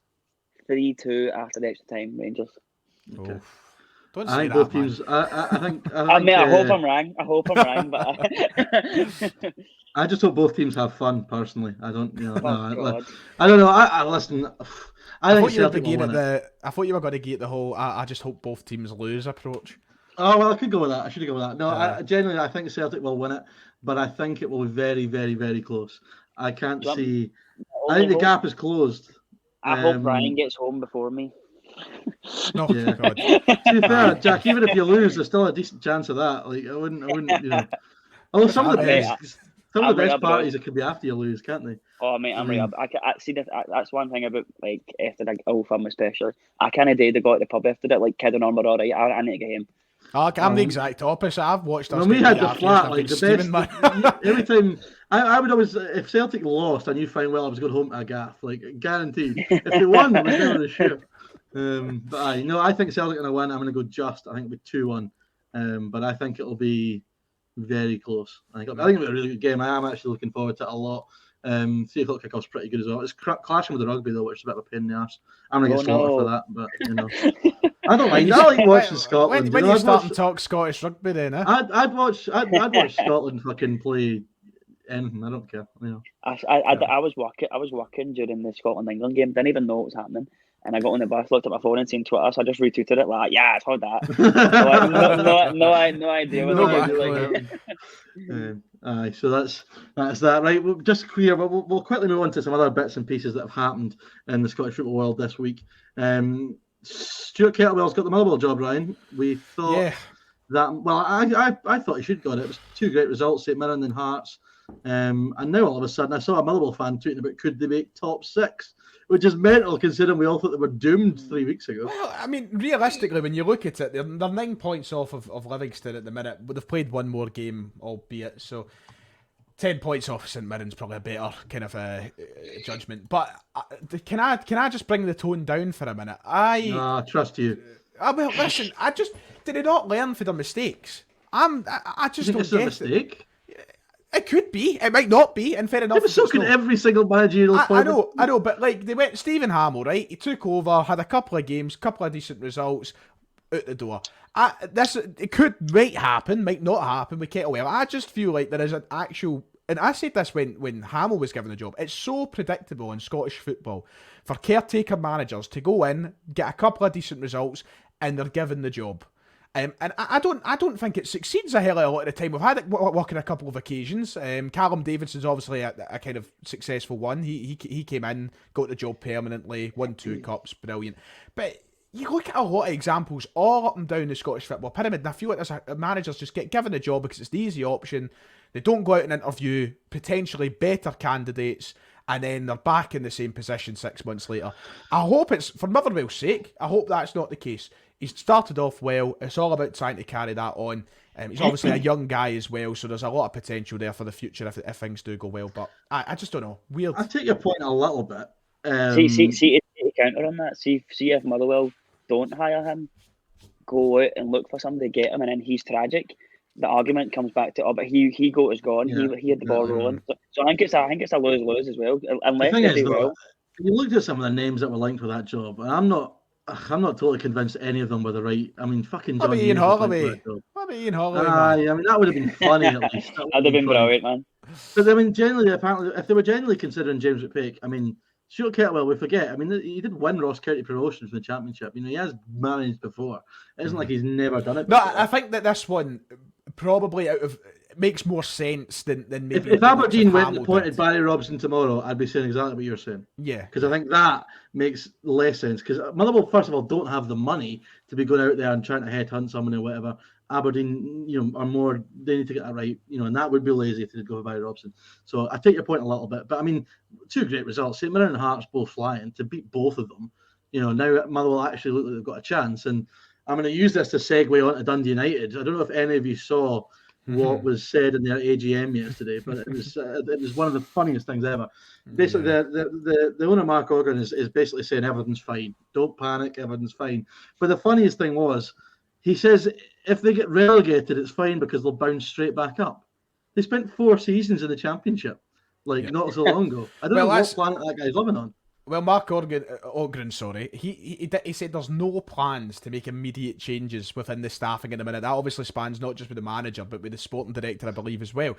3-2 after the extra time, Rangers. Okay. Oh. Don't I say think that, both man. teams. I think. I hope I'm wrong. But I just hope both teams have fun. Personally, I don't. You know, God. I don't know. I listen. I think Celtic will win it. I thought you were going to get the whole. I just hope both teams lose approach. Oh well, I could go with that. I should have gone with that. No, genuinely, I think Celtic will win it, but I think it will be very, very, very close. I can't see. I think the gap is closed. I hope Ryan gets home before me. No, yeah. God. To be fair, Jack, even if you lose, there's still a decent chance of that. Like I wouldn't, you know. Although some of the best parties it could be after you lose, can't they? Oh mate, I'm right. I see that's one thing about like after the Old Firm especially. I kind of did go to the pub after that, like kidding on, but alright, I need to get him. I'm the exact opposite. I've watched us. When we had the flat, like the best. Every time I would always, if Celtic lost, I knew fine well I was going home to a gaff, like guaranteed. If they won, it was never a shoot. But I think Celtic are going to win. I'm going to go just. I think it'll be 2-1. But I think it'll be very close. I think it'll be a really good game. I am actually looking forward to it a lot. 3 o'clock kickoff's pretty good as well. It's clashing with the rugby though, which is a bit of a pain in the arse. I'm gonna get slaughtered for that, but you know, I don't mind. I like watching Scotland. When you start and talk Scottish rugby, then I'd watch Scotland fucking play anything. I don't care. You know. I was working during the Scotland England game. Didn't even know what was happening. And I got on the bus, looked at my phone and seen Twitter, so I just retweeted it like, yeah, I heard that. no idea what like. So that's that, right? We'll just clear. We'll quickly move on to some other bits and pieces that have happened in the Scottish football world this week. Stuart Kettlewell's got the Motherwell job, Ryan. We thought that. Well, I thought he should got it. It was 2 great results, St Mirren and Hearts. And now all of a sudden, I saw a Motherwell fan tweeting about could they make top 6. Which is mental, considering we all thought they were doomed 3 weeks ago. Well, I mean, realistically, when you look at it, they're 9 points off of Livingston at the minute, but they've played one more game, albeit. So 10 points off St Mirren's probably a better kind of judgment. But can I just bring the tone down for a minute? I trust you. Well, listen, did they not learn from their mistakes? I just don't get a mistake? It could be. It might not be. And fair enough. Yeah, but so could every single managerial appointment. I know. But like they went, Stephen Hamill, right? He took over, had a couple of games, couple of decent results, out the door. It might happen, might not happen with Kettlewell. I just feel like there is an actual, and I said this when Hamill was given the job. It's so predictable in Scottish football for caretaker managers to go in, get a couple of decent results, and they're given the job. And I don't think it succeeds a hell of a lot of the time. We've had it work on a couple of occasions. Callum Davidson's obviously a kind of successful one. He came in, got the job permanently, won 2 cups, brilliant. But you look at a lot of examples all up and down the Scottish football pyramid, and I feel like there's managers just get given a job because it's the easy option. They don't go out and interview potentially better candidates, and then they're back in the same position 6 months later. I hope it's, for Motherwell's sake, I hope that's not the case. He's started off well. It's all about trying to carry that on. He's obviously a young guy as well, so there's a lot of potential there for the future if things do go well. But I just don't know. Weird. I take your point a little bit. See, to counter on that. See if Motherwell don't hire him, go out and look for somebody to get him, and then he's tragic. The argument comes back to, but he got us gone. Yeah, he had the ball rolling. So I think it's a lose as well. Unless they do well. You looked at some of the names that were linked with that job, and I'm not totally convinced any of them were the right. I mean, fucking John Ian Holloway. What about Ian Holloway? I mean, that would have been funny at least. That'd have been brilliant, man. But I mean, generally, apparently, if they were genuinely considering James McPake, I mean, Stuart Kettlewell, we forget. I mean, he did win Ross County promotion from the Championship. He has managed before. It isn't like he's never done it No, before. I think that this one probably makes more sense than maybe. If Aberdeen went and appointed Barry Robson tomorrow, I'd be saying exactly what you're saying. Yeah. Because I think that makes less sense. Because Motherwell, first of all, don't have the money to be going out there and trying to headhunt someone or whatever. Aberdeen, are more, they need to get that right, and that would be lazy if they did go for Barry Robson. So I take your point a little bit, but I mean, two great results. St Mirren and Hearts both flying to beat both of them. Now Motherwell actually look like they've got a chance. And I'm going to use this to segue on to Dundee United. I don't know if any of you saw what was said in their AGM yesterday, but it was one of the funniest things ever. Basically, the owner, Mark Ogren, is basically saying everything's fine. Don't panic, everything's fine. But the funniest thing was, he says if they get relegated, it's fine because they'll bounce straight back up. They spent 4 seasons in the Championship, not so long ago. I don't know what planet that guy's living on. Well, Mark Ogren, he said there's no plans to make immediate changes within the staffing in a minute. That obviously spans not just with the manager, but with the sporting director, I believe, as well.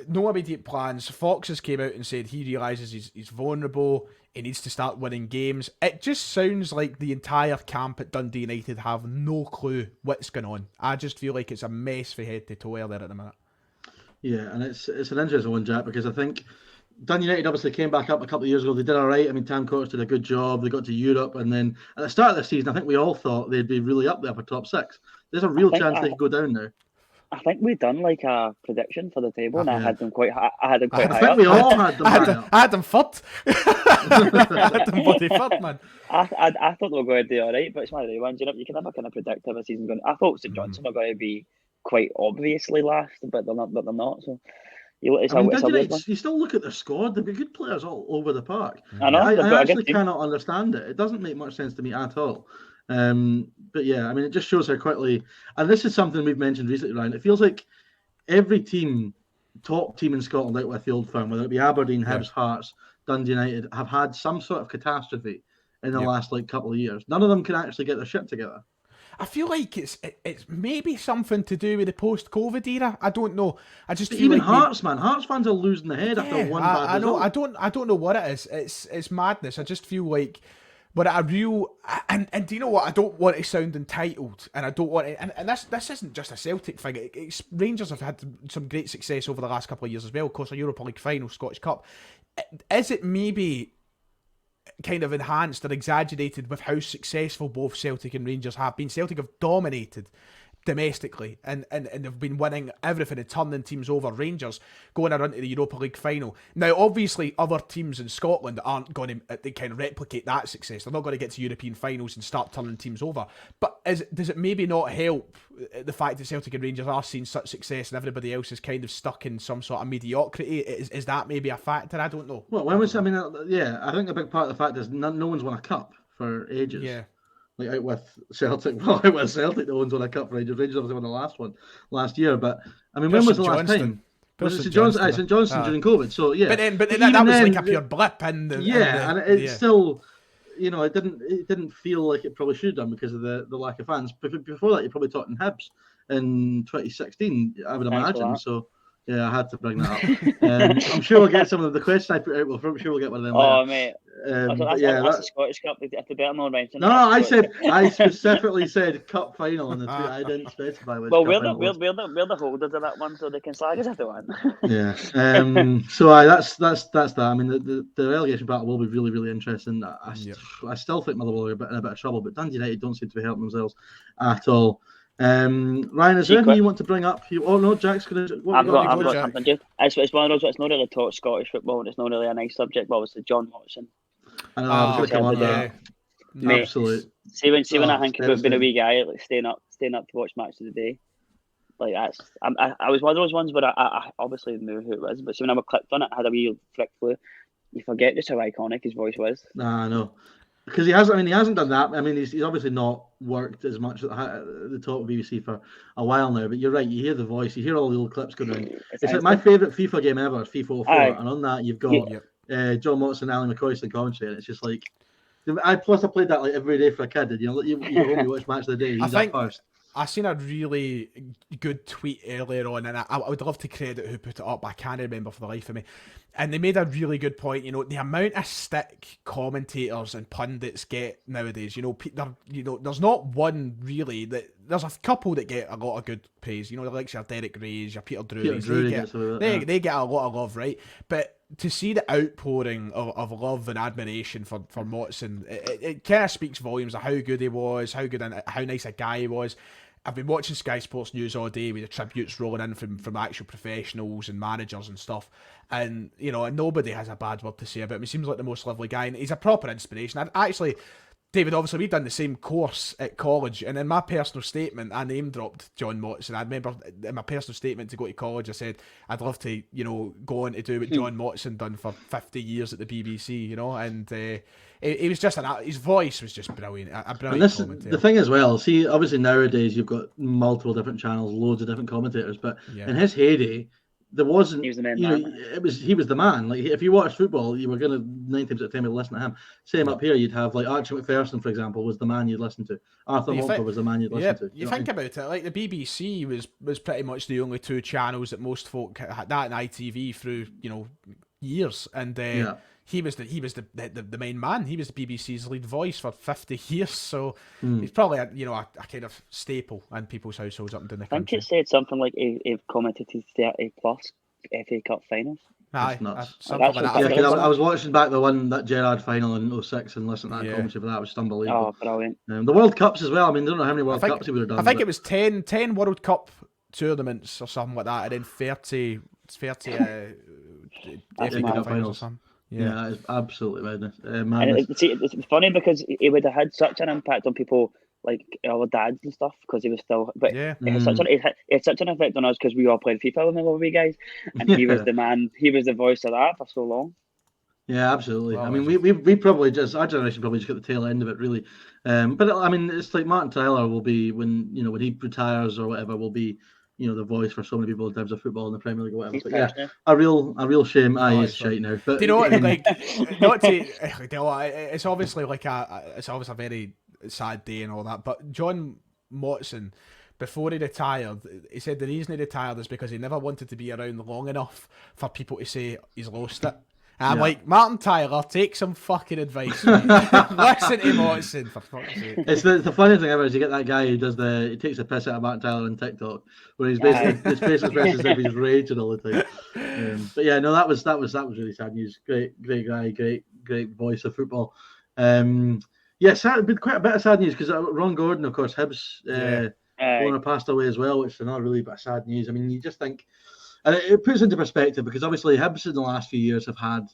No immediate plans. Fox has came out and said he realises he's vulnerable. He needs to start winning games. It just sounds like the entire camp at Dundee United have no clue what's going on. I just feel like it's a mess from head to toe there at the minute. Yeah, and it's an interesting one, Jack, because I think Dundee United obviously came back up a couple of years ago. They did all right. I mean, Tam Courts did a good job. They got to Europe, and then at the start of the season, I think we all thought they'd be really up there for top 6. There's a real chance they could go down now. I think we've done like a prediction for the table, and I had them quite high. I think we all had them high. I had them third. I had them bloody third, man. I thought they were going to do all right, but it's one of the ones. You can never kind of predict how a season going. I thought St Johnstone were going to be quite obviously last, but they're not. So. You still look at their squad. They've got good players all over the park. I know. I actually cannot understand it. It doesn't make much sense to me at all. But yeah, I mean, it just shows how quickly. And this is something we've mentioned recently, Ryan. It feels like every top team in Scotland out with the Old Firm, whether it be Aberdeen, Hibs, Hearts, Dundee United, have had some sort of catastrophe in the last couple of years. None of them can actually get their shit together. I feel like it's maybe something to do with the post-COVID era. I don't know. I just feel even like Hearts, man. Hearts fans are losing their head after one bad result. I don't know what it is. It's madness. I just feel like, but a real and do you know what? I don't want to sound entitled, and I don't want to. And this isn't just a Celtic thing. Rangers have had some great success over the last couple of years as well. Of course, a Europa League final, Scottish Cup. Is it maybe kind of enhanced or exaggerated with how successful both Celtic and Rangers have been? Celtic have dominated domestically and they've been winning everything and turning teams over. Rangers going around to the Europa League final. Now, obviously, other teams in Scotland aren't going to kind of replicate that success. They're not going to get to European finals and start turning teams over. But does it maybe not help the fact that Celtic and Rangers are seeing such success and everybody else is kind of stuck in some sort of mediocrity? Is that maybe a factor? I don't know. Well, I think a big part of the fact is no one's won a cup for ages. Yeah. Like out with Celtic, the ones won a cup for Rangers. Rangers obviously won the last one last year, but I mean, when was the last time? Was it St Johnstone during COVID? So yeah, but then that was like a pure blip, and it's still, it didn't feel like it probably should have done because of the lack of fans. But before that, you're probably talking Hibs in 2016, I would imagine. So. Yeah, I had to bring that up. I'm sure we'll get some of the questions I put out. I'm sure we'll get one of them. Oh, mate. That's the Scottish Cup. If they better not mention. No, I specifically said Cup final in the tweet. I didn't specify which. Well, we're the holders of that one, so they can slag us if they want. Yeah. So that's that. I mean, the relegation battle will be really, really interesting. I still think Motherwell are in a bit of trouble, but Dundee United don't seem to be helping themselves at all. Ryan, is there anything you want to bring up? Jack's going to... I've got something, Jake. It's one of those, it's not really talk Scottish football, and it's not really a nice subject, but it's John Watson. I know, I was going to come on that. Mate, absolutely. See when I think about being a wee guy, like staying up to watch Match of the Day, like that's... I was one of those ones where I obviously knew who it was, but see when I clicked on it, I had a wee flick through. You forget just how iconic his voice was. Nah, I know. Because he hasn't done that. I mean, he's obviously not worked as much at the top of BBC for a while now. But you're right. You hear the voice. You hear all the little clips going around. It's like my favourite FIFA game ever is FIFA 04, and on that you've got John Watson, Alan McCoy in commentary, and it's just like I played that like every day for a kid. And you watch Match of the Day. He's at first. I seen a really good tweet earlier on, and I would love to credit who put it up, but I can't remember for the life of me. And they made a really good point. The amount of stick commentators and pundits get nowadays. There's not one really there's a couple that get a lot of good praise. Like your Derek Rays, your Peter Drury's, they get a lot of love, right? But to see the outpouring of love and admiration for Motson, it kind of speaks volumes of how good he was, how good and how nice a guy he was. I've been watching Sky Sports News all day with the tributes rolling in from actual professionals and managers and stuff, and nobody has a bad word to say about him. He seems like the most lovely guy, and he's a proper inspiration. David, obviously we've done the same course at college, and in my personal statement I name dropped John Motson. I remember in my personal statement to go to college I said I'd love to go on to do what John Motson done for 50 years at the BBC, and he was just his voice was just brilliant, a brilliant commentator. The thing as well, see, obviously nowadays you've got multiple different channels, loads of different commentators, but in his heyday there wasn't, he was the man. He was the man. Like, if you watched football, you were going to 9 times out of 10 listen to him. Same up here, you'd have like Archie McPherson, for example, was the man you'd listen to. Arthur Montfort was the man you'd listen to. You think about it, like the BBC was pretty much the only two channels that most folk had, that and ITV through years, and he was the main man. He was the BBC's lead voice for 50 years, so he's probably a kind of staple in people's households up and down the country. I think it said something like he commented his 30 plus FA Cup finals. Aye, something like that. Yeah, I was watching back that Gerrard final in 06 and listening to that commentary, but that was unbelievable. Oh, brilliant. The World Cups as well. I mean, I don't know how many World Cups he would have done. I think it was 10 World Cup tournaments or something like that, and then 30 FA Cup finals or something. Yeah, it's absolutely madness. And it's funny because he would have had such an impact on people like our dads and stuff, because he was still. But it had such an effect on us because we all played FIFA with him, we guys, and he was the man. He was the voice of that for so long. Yeah, absolutely. Well, I mean, we probably just, our generation probably just got the tail end of it, really. But I mean, it's like Martin Tyler will be when he retires or whatever, will be the voice for so many people in terms of football in the Premier League or whatever. But yeah, a real shame. He's shite now. But do you know what? Like, not to, it's obviously it's obviously a very sad day and all that. But John Motson, before he retired, he said the reason he retired is because he never wanted to be around long enough for people to say he's lost it. And I'm like, Martin Tyler, take some fucking advice. Listen to Motson, for fuck's sake. It's the funny thing ever is you get that guy who he takes a piss out of Martin Tyler on TikTok, where he's basically his face expresses as if he's raging all the time. But yeah, no, that was really sad news. Great guy, great voice of football. Sad, been quite a bit of sad news because Ron Gordon, of course, Hibs owner, passed away as well, which is another really bit of sad news. I mean, you just think. And it puts into perspective because obviously Hibs in the last few years have had,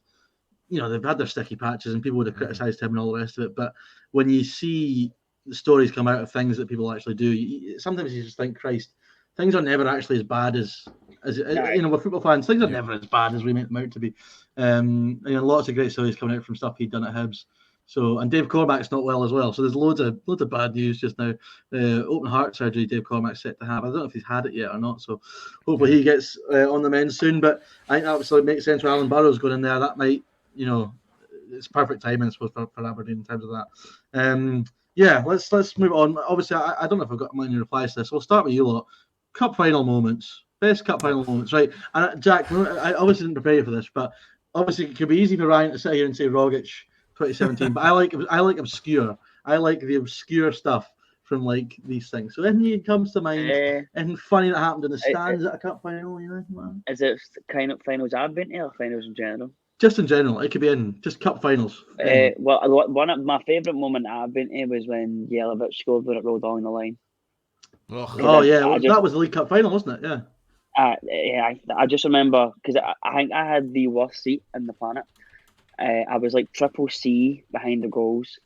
they've had their sticky patches and people would have criticised him and all the rest of it. But when you see the stories come out of things that people actually do, sometimes you just think, Christ, things are never actually as bad as with football fans, things are never as bad as we make them out to be. Lots of great stories coming out from stuff he'd done at Hibs. So, and Dave Cormack's not well as well. So there's loads of bad news just now. Open heart surgery Dave Cormack's set to have. I don't know if he's had it yet or not. So hopefully he gets on the mend soon. But I think that absolutely makes sense for Alan Burrows going in there. That might, it's perfect timing, I suppose, for Aberdeen in terms of that. Let's move on. Obviously, I don't know if I've got many replies to this. We'll start with you lot. Cup final moments. Best cup final moments, right? And Jack, I obviously didn't prepare you for this, but obviously it could be easy for Ryan to sit here and say Rogic 2017, but I like obscure. I like the obscure stuff from like these things. So anything comes to mind, anything funny that happened in the stands at a cup final, Is it kind of finals I've been to or finals in general? Just in general, it could be in just cup finals. Well, one of my favourite moment I've been to was when Jelavic scored when it rolled along the line. That was the League Cup final, wasn't it? Yeah. I just remember because I think I had the worst seat in the planet. I was like triple C behind the goals,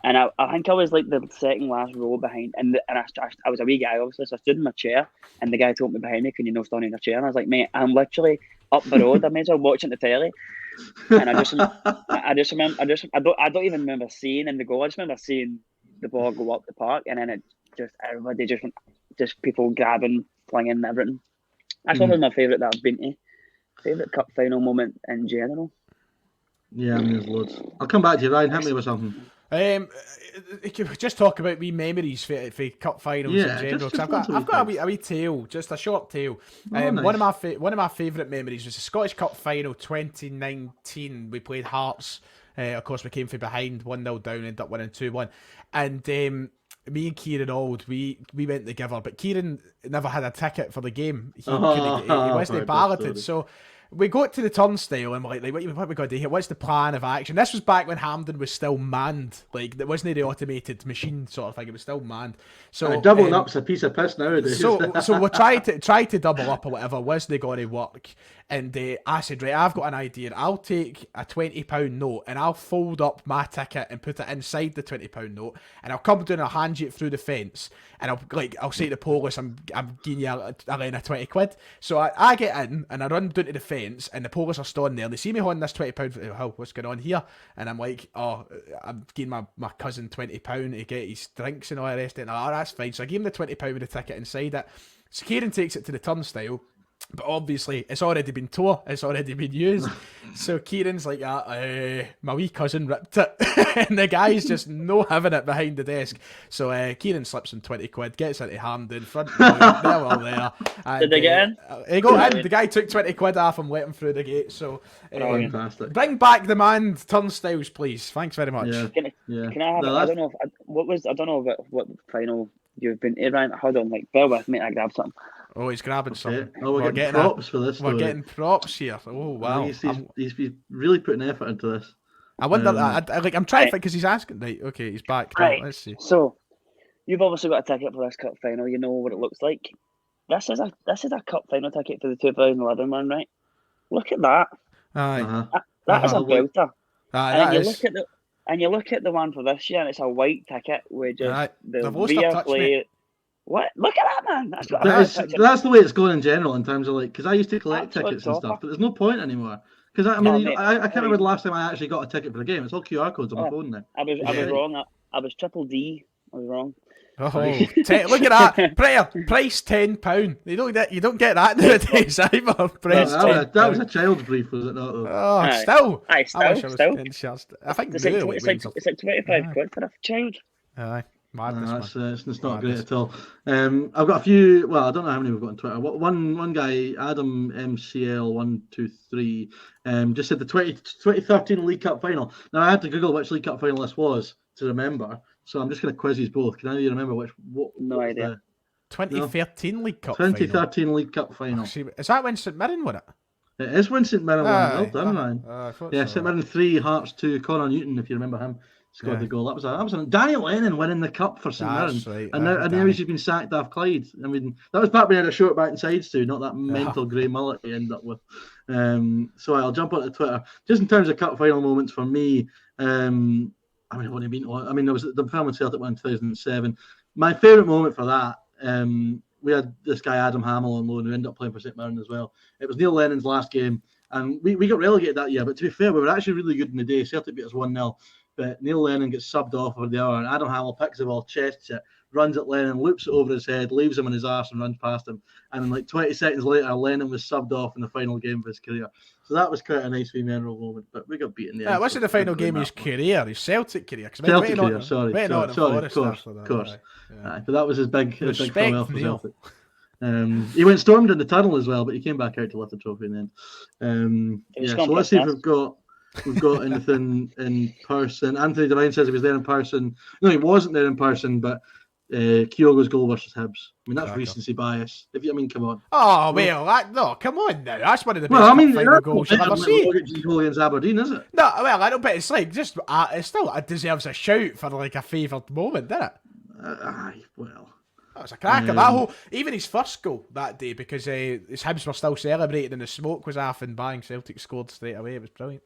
and I think I was like the second last row behind, and I was a wee guy obviously, so I stood in my chair, and the guy told me behind me, "Can you not stand in a chair?" And I was like, "Mate, I'm literally up the road. I may as well watching the telly." And I don't even remember seeing in the goal. I just remember seeing the ball go up the park, and then everybody just people grabbing, flinging, everything. That's probably my favourite that I've been to. Favourite cup final moment in general. Yeah, I mean, there's loads. I'll come back to you, Ryan. Hit me with something. You could just talk about wee memories for cup finals in general. just I've got a wee tale, just a short tale. Nice. One of my favourite memories was the Scottish Cup final 2019. We played Hearts. Of course, we came from behind 1-0 down, ended up winning 2-1. And me and Kieran Auld, we went together, but Kieran never had a ticket for the game. He wasn't balloted, so we got to the turnstile and we're like what we got to do here? What's the plan of action? This was back when Hampden was still manned. Like, there wasn't the automated machine sort of thing. It was still manned. So doubling up's a piece of piss nowadays. So we try to double up or whatever. Wasn't going to work? And I said, right, I've got an idea. I'll take a £20 note and I'll fold up my ticket and put it inside the £20 note, and I'll come down and I'll hand you it through the fence, and I'll say to the police, I'm giving you a line of 20 quid. So I get in and I run down to the fence, and the police are standing there. They see me holding this £20. Oh, what's going on here? And I'm like, oh, I'm giving my cousin £20 to get his drinks and all the rest of it. Oh, that's fine. So I give him the £20 with the ticket inside it. So Kieran takes it to the turnstile. But obviously, it's already been tore. It's already been used. So Kieran's like, my wee cousin ripped it. And the guy's just no having it behind the desk. So Kieran slips him 20 quid, gets into Hampden, front row, they're all there. And, did they get in? He got in. The guy took 20 quid off him, let him through the gate. So Fantastic. Bring back the manned turnstiles, please. Thanks very much. Yeah. Can I have? I don't know. I don't know what final you've been to, Ryan. Hold on, bear with me. I grab something. Oh, he's grabbing something. Oh, we're getting props for this. We're getting props here. Oh, wow. He's really putting effort into this. I wonder. I'm trying to think because he's asking. Right, okay, he's back. Right. Let's see. So, you've obviously got a ticket for this cup final. You know what it looks like. This is a cup final ticket for the 2011 one, right? Look at that. Aye. That is a belter. Aye, you look at the one for this year, and it's a white ticket with just the Viaplay. What? Look at that, man! That's the way it's going in general in terms of because I used to collect tickets and stuff, but there's no point anymore. Because I can't remember the last time I actually got a ticket for a game. It's all QR codes on my phone now. I was wrong. I was triple D. I was wrong. Oh, look at that! Price £10. You don't get that nowadays either. Price that was a child's brief, was it not? Though? Oh, still. Still. I think it's like 25 quid for a child. Aye. Madness, it's not great at all. I've got a few. Well, I don't know how many we've got on Twitter. One guy, Adam MCL123, just said the 2013 League Cup final. Now I had to Google which League Cup final this was to remember, so I'm just going to quiz you both. Can either of you remember which? No idea. 2013 League Cup. 2013 final. League Cup final. Is that when St Mirren won it? It is when St Mirren won. Well done, Ryan. Yeah, St Mirren 3, Hearts 2. Connor Newton, if you remember him, scored the goal. That was Daniel Lennon winning the cup for St Mirren, right. and now he's just been sacked off Clyde. I mean, that was back when he had a short back and sides too, not that mental grey mullet he ended up with. So I'll jump onto Twitter just in terms of cup final moments for me. What do you mean? I mean, there was the film in Celtic won in 2007. My favourite moment for that. We had this guy Adam Hamill on loan who ended up playing for St Mirren as well. It was Neil Lennon's last game, and we got relegated that year. But to be fair, we were actually really good in the day. Celtic beat us 1-0. But Neil Lennon gets subbed off over the hour, and Adam Hamill picks the ball, chests it, runs at Lennon, loops it over his head, leaves him in his arse and runs past him. And then 20 seconds later, Lennon was subbed off in the final game of his career. So that was quite a nice, wee memorable moment. But we got beaten there. Yeah, it wasn't the final game of his career, his Celtic career. Celtic career, sorry, of course. But that was his big farewell for Celtic. He went stormed in the tunnel as well, but he came back out to lift the trophy in the end. So let's see if we've got anything in person. Anthony Devine says he was there in person. No, he wasn't there in person, but Kyogo's goal versus Hibs. I mean, that's recency bias. Come on. Oh, well, come on now. That's one of the best final goals you've ever seen. Goal against Aberdeen, is it? No, well, I don't bet it's just, it deserves a shout for a favoured moment, doesn't it? That was a cracker. Even his first goal that day, because his Hibs were still celebrating and the smoke was off and bang, Celtic scored straight away. It was brilliant.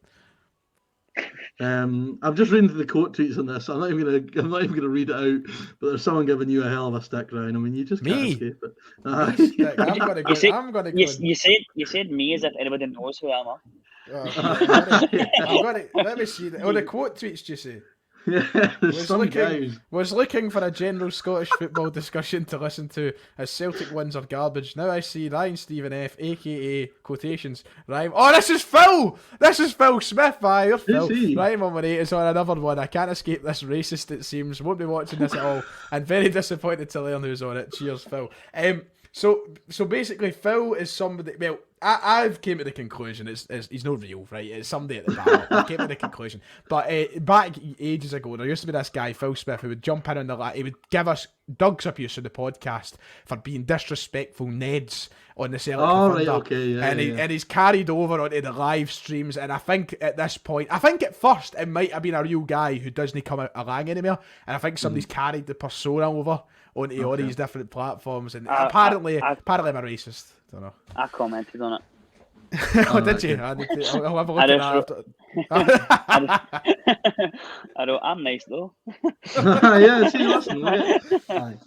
I'm just reading the quote tweets on this. I'm not even gonna read it out. But there's someone giving you a hell of a stick, Ryan. I mean, you just can't escape it. I'm gonna go. You said me as if anybody knows who I am. Let me see. The quote tweets, you say? Yeah, there's some guys. Was looking for a general Scottish football discussion to listen to as Celtic wins are garbage. Now I see Ryan Stephen F, aka quotations. Ryan, oh, this is Phil! This is Phil Smith, aye, you're Phil. he? Ryan 118 is on another one. I can't escape this racist, it seems. Won't be watching this at all. And very disappointed to learn who's on it. Cheers, Phil. So basically, Phil is somebody. Well, I've came to the conclusion he's not real, right? It's somebody at the back. I came to the conclusion, but back ages ago, there used to be this guy Phil Smith who would jump in on the he would give us Doug's abuse on the podcast for being disrespectful Neds on the Celtic. Oh, right, okay, yeah, and he's carried over onto the live streams. And I think at this point, at first it might have been a real guy who doesn't come out along anymore. And I think somebody's carried the persona over onto all these different platforms. And apparently I'm a racist. Don't know. I commented on it. Oh, did you? I'll have a look at that. I know, I'm nice though. Yeah, see, listen. Right,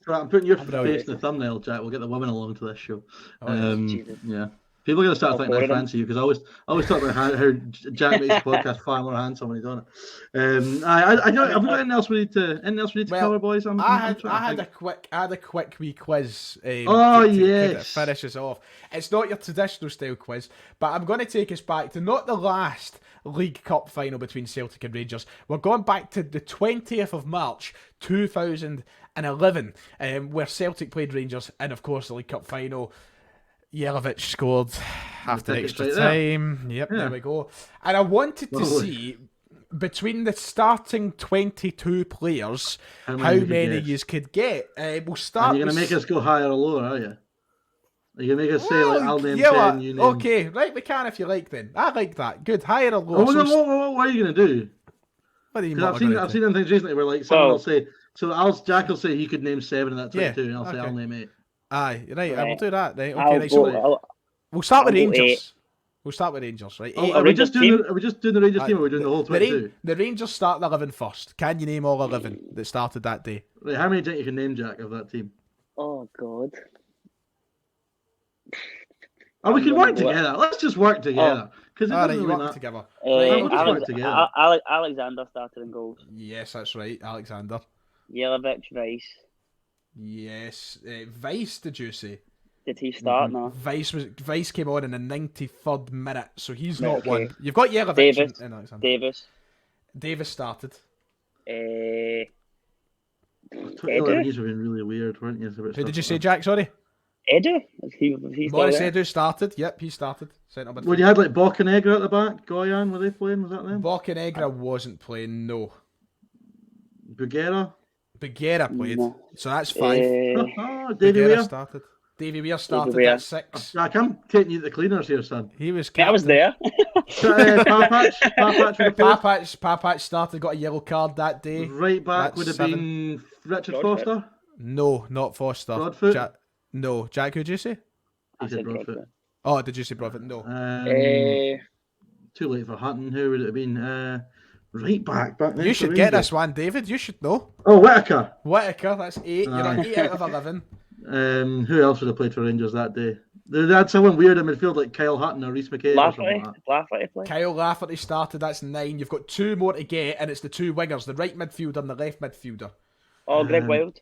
I'm putting your face in the thumbnail, Jack. We'll get the women along to this show. Yeah. People are going to start thinking I fancy you because I always talk about how Jack makes the podcast far more handsome when he's on it. Have we got anything else we need to cover, boys? I had a quick wee quiz. Yes. To finish us off. It's not your traditional style quiz, but I'm going to take us back to not the last League Cup final between Celtic and Rangers. We're going back to the 20th of March 2011, where Celtic played Rangers, and of course the League Cup final. Jelavic scored after extra time. Yep, there we go. And I wanted to see, between the starting 22 players, how many you could get. We'll start. And you're going to make us go higher or lower, are you? Are you going to make us say, like, I'll name 10, you name... Okay, right, we can if you like then. I like that. Good, higher or lower. What are you going to do? What do you mean? I've seen them things recently where, like, someone will say, Jack will say he could name 7 in that 22, and I'll say I'll name 8. Aye, right, I will do that. Right, okay, we'll start with Rangers. We'll start with Rangers, right? Are we just doing the Rangers team, or are we doing the whole 22? The Rangers start 11 first. Can you name all 11 that started that day? Right, how many do you can name, Jack, of that team? Oh, God. Oh, we can work together. Let's just work together. Because work together. Alexander started in goals. Yes, that's right, Alexander. Jelavic, Vice. Yes, Vice. Did you say? Did he start now? Vice came on in the 93rd minute, so he's not one. You've got Jelavic and Alexander. Davis started. These have been really weird, weren't you? Who did you say, Jack? Sorry. Edu? Morris Edu started. Yep, he started. Well, you had like Bocanegra at the back. Goyan, were they playing? Was that them? Bocanegra wasn't playing. No. Bugera played, so that's 5. Davy Weir started. Davy Weir started at 6. Jack, I'm taking you to the cleaners here, son. He was. I was there. Papach started. Got a yellow card that day. Right back would have been Richard Foster. No, not Foster. Broadfoot. No, Jack. Who did you say? I said Broadfoot. Oh, did you say Broadfoot? No. Too late for Hutton. Who would it have been? Right back then. You should get this one, David. You should know. Oh, Whittaker. That's 8. You're on 8 out of 11. Who else would have played for Rangers that day? They had someone weird in midfield like Kyle Hutton or Reece McKay. Lafferty played. Kyle Lafferty started. That's 9. You've got 2 more to get, and it's the 2 wingers, the right midfielder and the left midfielder. Oh, Greg Wild.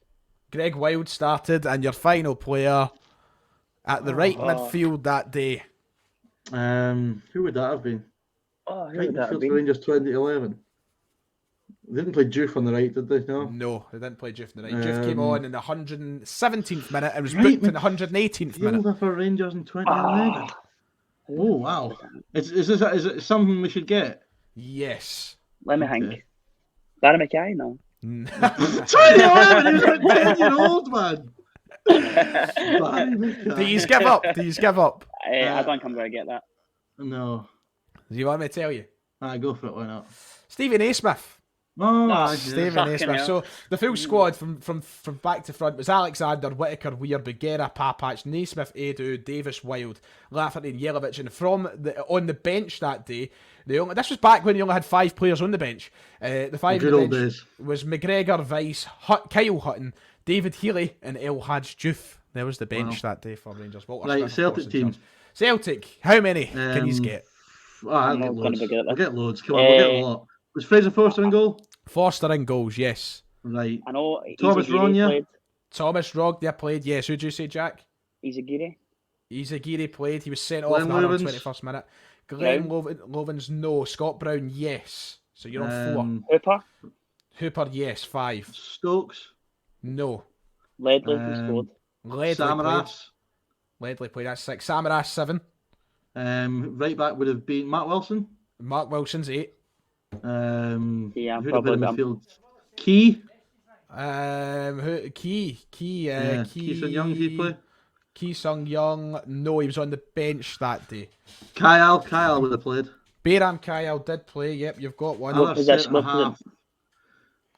Greg Wild started, and your final player at the right midfield that day. Who would that have been? Who would that have been? Rangers 2011. They didn't play Juve on the right, did they? No, they didn't play Juve on the right. Juve came on in the 117th minute and was booked in the 118th minute. For Rangers in 2011. Oh, wow. Is it something we should get? Yes. Let me think. Barry Mackay, no. 2011, he was like 10-year-old, man. Do you give up? I think I'm going to get that. No. Do you want me to tell you? Go for it, why not? Stephen A. Smith. Stephen A. Smith. So the full squad from back to front was Alexander, Whittaker, Weir, Bugera, Papach, Naismith, Edu, Davis, Wild, Lafferty and Jelavic. And on the bench that day, this was back when you only had 5 players on the bench. The 5 on the bench was McGregor, Vice, Kyle Hutton, David Healy and El Hadj Diouf. There was the bench that day for Rangers. Walter right, Smith, Celtic team. Celtic, how many can you get? I'll get loads. We'll get loads. Come on, we'll get a lot. Was Fraser Forster in goal? Forster in goals, yes. Right. I know. Thomas Izagiri Ronya? played. Thomas Rognia played, yes. Who'd you say, Jack? Izagiri. Izagiri played. He was sent off in the Glenn Loovens? 121st minute. Glenn Lovins, no. Scott Brown, yes. So you're on 4. Hooper. Hooper, yes. 5. Stokes? No. Ledley, who scored. Ledley Samaras? played. Ledley played. That's 6. Samaras, 7. Right back would have been Matt Wilson. Mark Wilson's 8. Yeah, Who'd have been probably in midfield? Key? Key. Key Sun Young, did he play? Key Sung Young. No, he was on the bench that day. Kyle would have played. Bayram Kyle did play. Yep, you've got one. Another possession, centre half.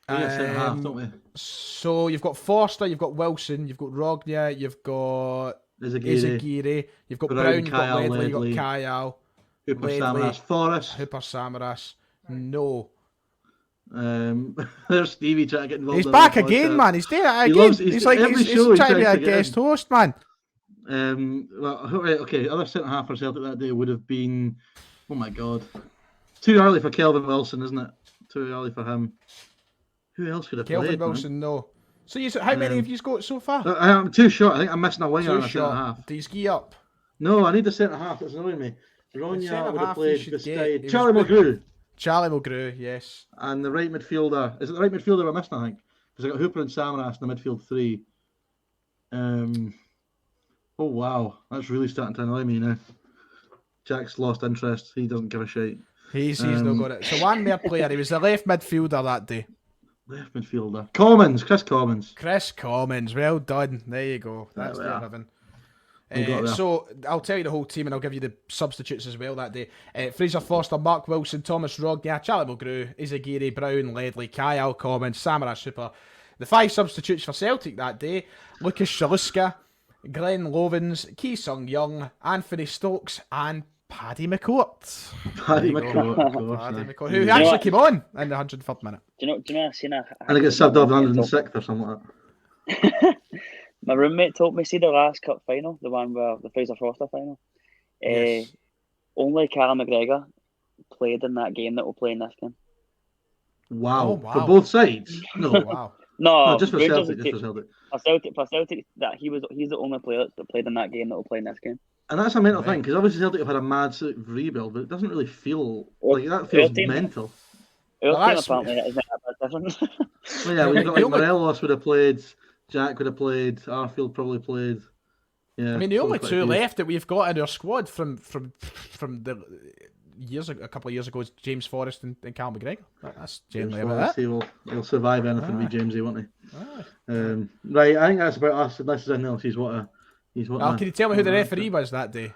We get centre half, Um, don't we? So you've got Forster, you've got Wilson, you've got Rognia, you've got Izagiri, Izagiri, you've got Brown, Brown, you've Kyle, got Ledley, Ledley. you've got Kyle, Hooper, Ledley. Samaras, Forrest. Hooper Samaras. No. There's Stevie trying to get involved. He's in back the again, podcast. man. He's there He again. loves- He's like every he's show he trying to be tries a to get guest in. host, man. Well, right, okay. Other centre half for Celtic that day would have been, oh my god, too early for Kelvin Wilson, isn't it? Too early for him. Who else could have Kelvin played? Wilson, no. So how many have you got so far? I'm too short. I think I'm missing a winger Too and a centre short. half. Do you ski up? No, I need the centre half. It's annoying me. Ronya centre would have half you played should get beside is Charlie Buick. McGrew. Charlie Mulgrew, yes. And the right midfielder. Is it the right midfielder we're missing, I think? Because I got Hooper and Samaras in the midfield 3. Oh, wow. That's really starting to annoy me now. Jack's lost interest. He doesn't give a shit. He's not got it. So one more player. He was the left midfielder that day. Left midfielder. Commons. Chris Commons. Chris Commons. Well done. There you go. That's There the we are. 11. We got there. So I'll tell you the whole team and I'll give you the substitutes as well that day. Fraser Forster, Mark Wilson, Thomas Rognia, Charlie Mulgrew, Izagiri, Brown, Ledley, Kyle, Commons, Samaras, Hooper. The 5 substitutes for Celtic that day: Lucas Shaluska, Glenn Lovins, Key Sung Young, Anthony Stokes, and Paddy McCourt. Paddy There you go. McCourt, of course. Paddy yeah. McCourt, who know actually what? came on in the 103rd minute. Do you know? I seen a. And I get subbed off 106th or something like that. My roommate told me, see the last cup final, the one where the Fraser Forster final. Yes. Only Callum McGregor played in that game that will play in this game. Wow. Oh, wow. For both sides? No. Wow. No, No, just for Rangers Celtic. Just for Celtic. For Celtic, that he's the only player that played in that game that will play in this game. And that's a mental Right. thing, because obviously Celtic have had a mad sort of rebuild, but it doesn't really feel like that feels team- mental. Our Well, team that's- apparently isn't that different. Well, yeah, we've got like The only- Morelos would have played, Jack would have played, Arfield probably played. Yeah, I mean, the only probably quite a two few. left that we've got in our squad from the a couple of years ago is James Forrest and Cal McGregor. That's James generally Forrest, about it. he'll survive anything Aye. with Jamesy, won't he? Aye. Right, I think that's about us. Unless there's anything else, he's what Now, can you tell me who the referee was that day?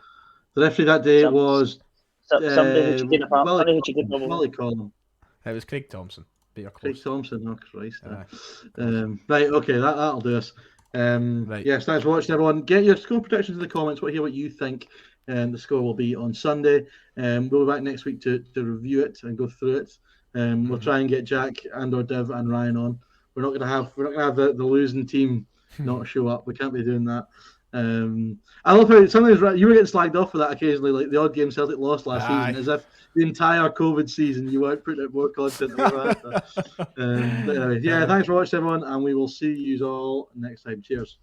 The referee that day was Somebody who cheated about. Willie, Somebody who cheated about. Willie Collum. It was Craig Thompson. But you're Craig close. Thompson, oh Christ. Aye. Right, okay, that'll do us. Right. Yes, thanks for watching, everyone. Get your score predictions in the comments. Hear what you think the score will be on Sunday. We'll be back next week to review it and go through it. We'll try and get Jack or Div and Ryan on. We're not gonna have the losing team not show up. We can't be doing that. I love how sometimes you were getting slagged off for that occasionally, like the odd game Celtic lost last Aye. season, as if the entire COVID season you weren't putting out more content than we were. But anyway, yeah, thanks for watching, everyone, and we will see you all next time. Cheers.